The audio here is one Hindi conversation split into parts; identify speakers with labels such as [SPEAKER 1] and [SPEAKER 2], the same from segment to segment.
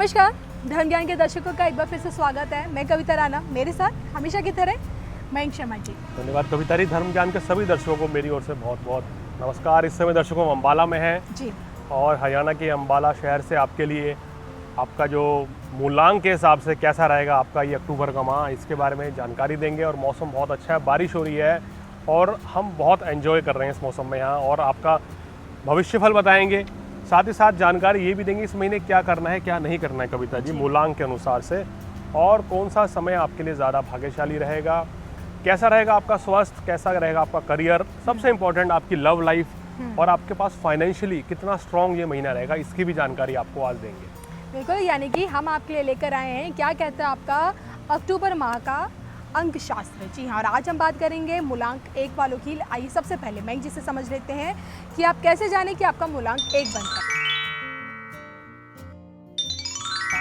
[SPEAKER 1] नमस्कार, धर्म ज्ञान के दर्शकों का एक बार फिर से स्वागत है। मैं कविता राणा, मेरे साथ हमेशा की तरह मयंक शर्मा जी।
[SPEAKER 2] धन्यवाद कविता जी। धर्म ज्ञान के सभी दर्शकों को मेरी ओर से बहुत बहुत नमस्कार। इस समय दर्शकों अम्बाला में हैं
[SPEAKER 1] जी
[SPEAKER 2] और हरियाणा के अम्बाला शहर से आपके लिए आपका जो मूलांक के हिसाब से कैसा रहेगा आपका ये अक्टूबर का माह, इसके बारे में जानकारी देंगे। और मौसम बहुत अच्छा है, बारिश हो रही है और हम बहुत एंजॉय कर रहे हैं इस मौसम में यहाँ, और आपका भविष्यफल बताएंगे। साथ ही साथ जानकारी ये भी देंगे इस महीने क्या करना है क्या नहीं करना है कविता जी मूलांक के अनुसार से, और कौन सा समय आपके लिए ज़्यादा भाग्यशाली रहेगा, कैसा रहेगा आपका स्वास्थ्य, कैसा रहेगा आपका करियर, सबसे इम्पोर्टेंट आपकी लव लाइफ और आपके पास फाइनेंशियली कितना स्ट्रॉन्ग ये महीना रहेगा, इसकी भी जानकारी आपको आज देंगे।
[SPEAKER 1] बिल्कुल, यानी कि हम आपके लिए लेकर आए हैं क्या कहते हैं आपका अक्टूबर माह का अंक शास्त्र। जी हाँ, और आज हम बात करेंगे मूलांक 1 वालों की। आइए सबसे पहले मैं जिसे समझ लेते हैं कि आप कैसे जाने कि आपका मूलांक 1 बनता है।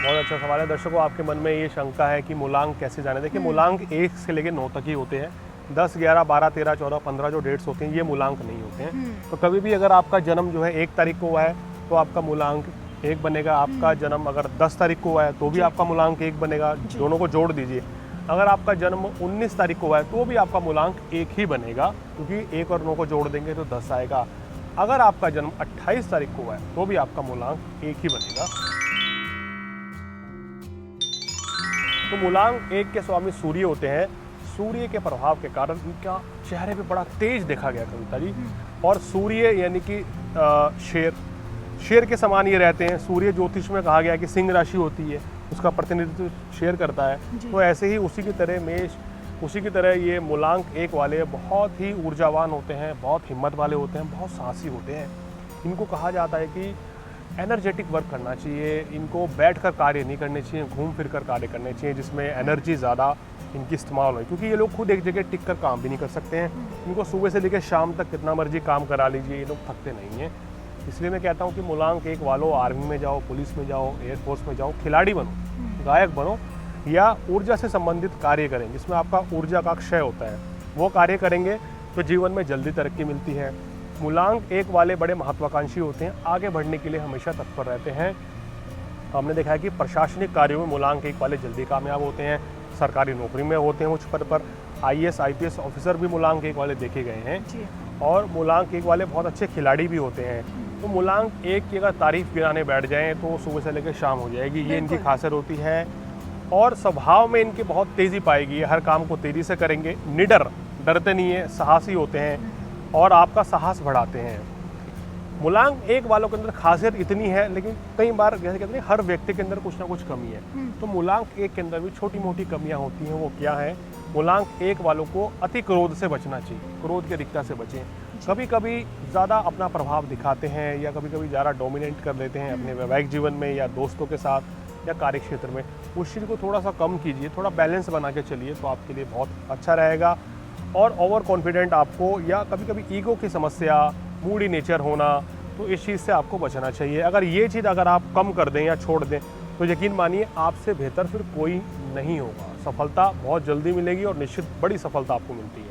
[SPEAKER 2] बहुत अच्छा सवाल है दर्शकों, आपके मन में ये शंका है कि मूलांक कैसे जाने। देखिए मूलांक 1 से लेकर 9 तक ही होते हैं। 10, 11, 12, 13, 14, 15 जो डेट्स होते हैं ये मूलांक नहीं होते हैं। तो कभी भी अगर आपका जन्म जो है 1 तारीख को हुआ है तो आपका मूलांक 1 बनेगा। आपका जन्म अगर 10 तारीख को हुआ है तो भी आपका मूलांक 1 बनेगा। दोनों को जोड़ दीजिए। अगर आपका जन्म 19 तारीख को हुआ है तो भी आपका मूलांक 1 ही बनेगा, क्योंकि 1 और 9 को जोड़ देंगे तो 10 आएगा। अगर आपका जन्म 28 तारीख को हुआ है तो भी आपका मूलांक 1 ही बनेगा। तो मूलांक 1 के स्वामी सूर्य होते हैं। सूर्य के प्रभाव के कारण इनका चेहरे पे बड़ा तेज देखा गया कविता जी। और सूर्य यानी कि शेर के समान ये रहते हैं। सूर्य ज्योतिष में कहा गया है कि सिंह राशि होती है, उसका प्रतिनिधित्व शेर करता है। तो ऐसे ही उसी की तरह मेष, उसी की तरह ये मूलांक 1 वाले बहुत ही ऊर्जावान होते हैं, बहुत हिम्मत वाले होते हैं, बहुत साहसी होते हैं। इनको कहा जाता है कि एनर्जेटिक वर्क करना चाहिए, इनको बैठकर कार्य नहीं करने चाहिए, घूम फिर कर कार्य करने चाहिए जिसमें एनर्जी ज़्यादा इनकी इस्तेमाल हो, क्योंकि ये लोग खुद एक जगह टिक कर काम भी नहीं कर सकते हैं। इनको सुबह से लेकर शाम तक कितना मर्जी काम करा लीजिए, ये लोग थकते नहीं हैं। इसलिए मैं कहता हूँ कि मूलांक 1 वालों आर्मी में जाओ, पुलिस में जाओ, एयरफोर्स में जाओ, खिलाड़ी बनो, गायक बनो, या ऊर्जा से संबंधित कार्य करें जिसमें आपका ऊर्जा का क्षय होता है, वो कार्य करेंगे तो जीवन में जल्दी तरक्की मिलती है। मूलांक 1 वाले बड़े महत्वाकांक्षी होते हैं, आगे बढ़ने के लिए हमेशा तत्पर रहते हैं। हमने देखा है कि प्रशासनिक कार्यों में मूलांक 1 वाले जल्दी कामयाब होते हैं, सरकारी नौकरी में होते हैं उच्च पद पर। IAS IPS ऑफिसर भी मूलांक 1 वाले देखे गए हैं, और मूलांक 1 वाले बहुत अच्छे खिलाड़ी भी होते हैं। तो मूलांक 1 की अगर तारीफ गिनाने बैठ जाएं तो सुबह से लेकर शाम हो जाएगी, ये इनकी खासियत होती है। और स्वभाव में इनकी बहुत तेज़ी पाएगी, हर काम को तेज़ी से करेंगे, निडर, डरते नहीं है, साहसी होते हैं और आपका साहस बढ़ाते हैं। मूलांक 1 वालों के अंदर खासियत इतनी है, लेकिन कई बार जैसे कहते हैं हर व्यक्ति के अंदर कुछ ना कुछ कमी है, तो मूलांक 1 के अंदर भी छोटी मोटी कमियां होती हैं। वो क्या है? मूलांक 1 वालों को अति क्रोध से बचना चाहिए, क्रोध की अधिकता से बचें। कभी कभी ज़्यादा अपना प्रभाव दिखाते हैं या कभी कभी ज़्यादा डोमिनेट कर लेते हैं अपने वैवाहिक जीवन में या दोस्तों के साथ या कार्य क्षेत्र में। उस चीज़ को थोड़ा सा कम कीजिए, थोड़ा बैलेंस बना के चलिए तो आपके लिए बहुत अच्छा रहेगा। और ओवर कॉन्फिडेंट आपको, या कभी कभी ईगो की समस्या, मूडी नेचर होना, तो इस चीज़ से आपको बचना चाहिए। अगर ये चीज़ अगर आप कम कर दें या छोड़ दें तो यकीन मानिए आपसे बेहतर फिर कोई नहीं होगा। सफलता बहुत जल्दी मिलेगी और निश्चित बड़ी सफलता आपको मिलती है।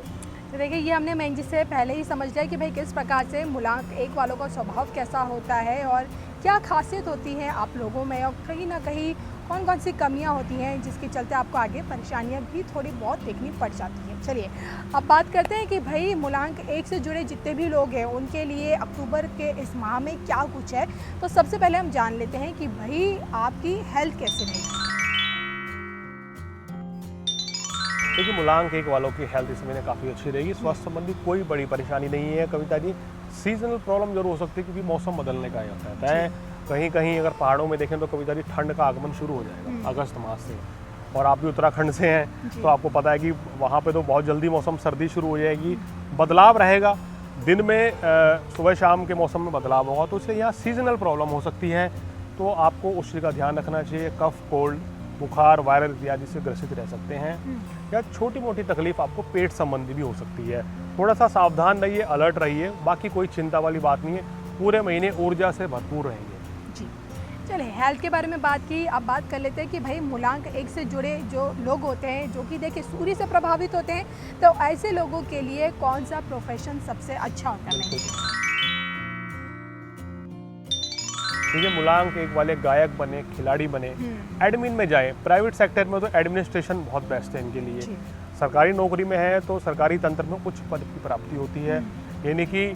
[SPEAKER 1] तो देखिए, ये हमने मयंक जी से पहले ही समझ लिया कि भाई किस प्रकार से मूलांक 1 वालों का स्वभाव कैसा होता है और क्या खासियत होती है आप लोगों में, और कहीं ना कहीं कौन कौन सी कमियां होती हैं जिसके चलते आपको आगे परेशानियां भी थोड़ी बहुत देखनी पड़ जाती हैं। चलिए अब बात करते हैं कि भाई मूलांक 1 से जुड़े जितने भी लोग हैं उनके लिए अक्टूबर के इस माह में क्या कुछ है। तो सबसे पहले हम जान लेते हैं कि भाई आपकी हेल्थ कैसे रहेगी।
[SPEAKER 2] देखिए मूलांक 1 वालों की हेल्थ इस महीने काफ़ी अच्छी रहेगी। स्वास्थ्य संबंधी कोई बड़ी परेशानी नहीं है कविता जी। सीजनल प्रॉब्लम जरूर हो सकती है क्योंकि मौसम बदलने का ही होता है। कहीं कहीं अगर पहाड़ों में देखें तो कविता जी ठंड का आगमन शुरू हो जाएगा अगस्त मास से, और आप भी उत्तराखंड से हैं तो आपको पता है कि वहाँ पे तो बहुत जल्दी मौसम सर्दी शुरू हो जाएगी, बदलाव रहेगा। दिन में सुबह शाम के मौसम में बदलाव होगा, तो इसलिए यहाँ सीजनल प्रॉब्लम हो सकती है। तो आपको उस चीज़ का ध्यान रखना चाहिए। कफ, कोल्ड, बुखार, वायरल इत्यादि से ग्रसित रह सकते हैं, या छोटी मोटी तकलीफ आपको पेट संबंधी भी हो सकती है। थोड़ा सा सावधान रहिए, अलर्ट रहिए, बाकी कोई चिंता वाली बात नहीं है। पूरे महीने ऊर्जा से भरपूर रहेंगे।
[SPEAKER 1] जी चलिए, हेल्थ के बारे में बात की, अब बात कर लेते हैं कि भाई मूलांक 1 से जुड़े जो लोग होते हैं जो कि देखिए सूर्य से प्रभावित होते हैं, तो ऐसे लोगों के लिए कौन सा प्रोफेशन सबसे अच्छा होता है?
[SPEAKER 2] देखिए मूलांक एक वाले गायक बने, खिलाड़ी बने, एडमिन में जाएं। प्राइवेट सेक्टर में तो एडमिनिस्ट्रेशन बहुत बेस्ट है इनके लिए। सरकारी नौकरी में है तो सरकारी तंत्र में उच्च पद की प्राप्ति होती है, यानी कि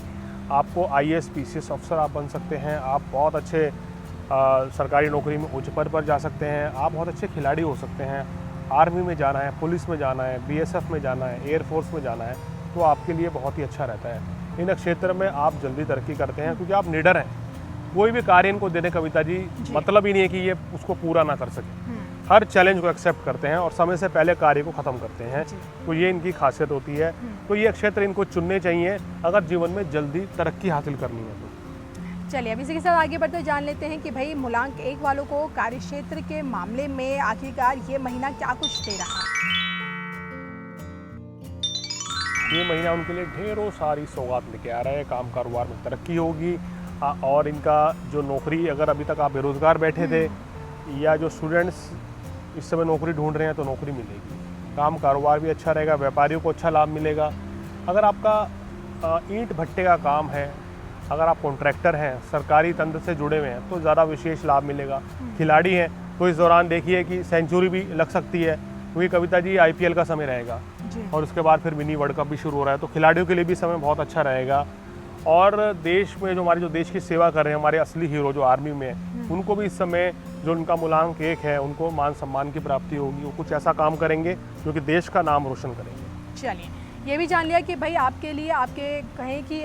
[SPEAKER 2] आपको IAS PCS अफसर आप बन सकते हैं, आप बहुत अच्छे सरकारी नौकरी में उच्च पद पर जा सकते हैं, आप बहुत अच्छे खिलाड़ी हो सकते हैं। आर्मी में जाना है, पुलिस में जाना है, BSF में जाना है, एयरफोर्स में जाना है, तो आपके लिए बहुत ही अच्छा रहता है। इन क्षेत्र में आप जल्दी तरक्की करते हैं क्योंकि आप निडर हैं। कोई भी कार्य इनको देने कविता जी मतलब ही नहीं है कि ये उसको पूरा ना कर सके। हर चैलेंज को एक्सेप्ट करते हैं और समय से पहले कार्य को ख़त्म करते हैं, तो ये इनकी खासियत होती है। तो ये क्षेत्र इनको चुनने चाहिए अगर जीवन में जल्दी तरक्की हासिल करनी है तो।
[SPEAKER 1] चलिए अब इसी के साथ आगे बढ़ते जान लेते हैं कि भाई मूलांक 1 वालों को कार्यक्षेत्र के मामले में आखिरकार ये महीना क्या कुछ दे रहा है।
[SPEAKER 2] ये महीना उनके लिए ढेरों सारी सौगात लेके आ रहा है। काम कारोबार में तरक्की होगी और इनका जो नौकरी, अगर अभी तक आप बेरोजगार बैठे थे या जो स्टूडेंट्स इस समय नौकरी ढूंढ रहे हैं तो नौकरी मिलेगी। काम कारोबार भी अच्छा रहेगा, व्यापारियों को अच्छा लाभ मिलेगा। अगर आपका ईंट भट्टे का काम है, अगर आप कॉन्ट्रैक्टर हैं, सरकारी तंत्र से जुड़े हुए हैं तो ज़्यादा विशेष लाभ मिलेगा। खिलाड़ी हैं तो इस दौरान देखिए कि सेंचुरी भी लग सकती है, क्योंकि कविता जी IPL का समय रहेगा और उसके बाद फिर मिनी वर्ल्ड कप भी शुरू हो रहा है, तो खिलाड़ियों के लिए भी समय बहुत अच्छा रहेगा। और देश में जो देश की सेवा कर रहे हैं हमारे असली हीरो जो आर्मी में है, उनको भी इस समय जो उनका मूलांक 1 है उनको मान सम्मान की प्राप्ति होगी। वो कुछ ऐसा काम करेंगे जो कि देश का नाम रोशन करेंगे।
[SPEAKER 1] चलिए ये भी जान लिया कि भाई आपके लिए आपके कहें कि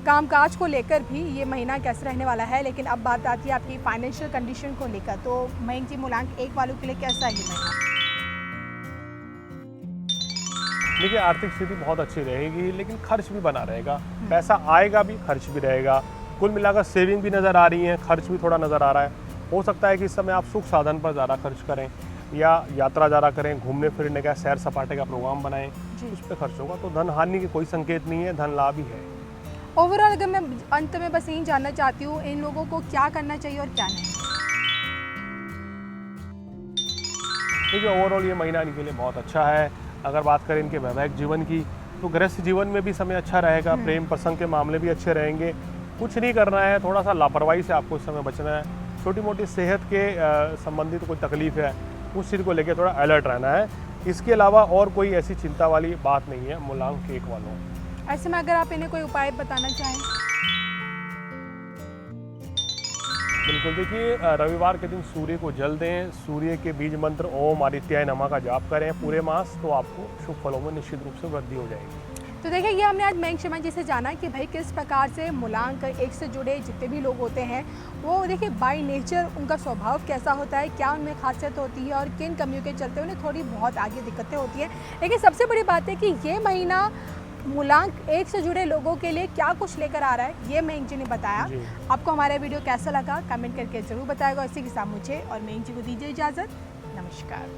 [SPEAKER 1] कामकाज को लेकर भी ये महीना कैसे रहने वाला है, लेकिन अब बात आती है आपकी फाइनेंशियल कंडीशन को लेकर। तो मयंक जी मूलांक 1 वालों के लिए कैसा है ये महीना?
[SPEAKER 2] देखिए आर्थिक स्थिति बहुत अच्छी रहेगी, लेकिन खर्च भी बना रहेगा। पैसा आएगा भी, खर्च भी रहेगा। कुल मिलाकर सेविंग भी नज़र आ रही है, खर्च भी थोड़ा नज़र आ रहा है। हो सकता है कि इस समय आप सुख साधन पर ज़्यादा खर्च करें या यात्रा ज़्यादा करें, घूमने फिरने का, सैर सपाटे का प्रोग्राम बनाएं, उस पर खर्च होगा। तो धन हानि की कोई संकेत नहीं है, धन लाभ ही है।
[SPEAKER 1] ओवरऑल अगर मैं अंत में बस यही जानना चाहती हूँ, इन लोगों को क्या करना चाहिए और क्या नहीं?
[SPEAKER 2] देखिए ओवरऑल ये महीना इनके लिए बहुत अच्छा है। अगर बात करें इनके वैवाहिक जीवन की तो गृहस्थ जीवन में भी समय अच्छा रहेगा, प्रेम प्रसंग के मामले भी अच्छे रहेंगे। कुछ नहीं करना है, थोड़ा सा लापरवाही से आपको इस समय बचना है। छोटी मोटी सेहत के संबंधित कोई तकलीफ है उस चीज़ को लेकर थोड़ा अलर्ट रहना है। इसके अलावा और कोई ऐसी चिंता वाली बात नहीं है मूलांक 1 वालों।
[SPEAKER 1] ऐसे में अगर आप इन्हें कोई उपाय बताना चाहें?
[SPEAKER 2] बिल्कुल, देखिए रविवार के दिन सूर्य को जल दें, सूर्य के बीज मंत्र ओम आदित्याय नमः का जाप करें पूरे मास, तो आपको शुभ फलों में निश्चित रूप से वृद्धि हो जाएगी।
[SPEAKER 1] तो देखिए ये हमने आज मयंक शर्मा जी से जाना कि भाई किस प्रकार से मूलांक 1 से जुड़े जितने भी लोग होते हैं वो देखिए बाय नेचर उनका स्वभाव कैसा होता है, क्या उनमें खासियत होती है और किन कमियों के चलते उन्हें थोड़ी बहुत आगे दिक्कतें होती हैं। लेकिन सबसे बड़ी बात है कि ये महीना मूलांक 1 से जुड़े लोगों के लिए क्या कुछ लेकर आ रहा है, ये मयंक जी ने बताया। आपको हमारा वीडियो कैसा लगा कमेंट करके ज़रूर बताएगा। इसी के साथ मुझे और मयंक जी को दीजिए इजाज़त। नमस्कार।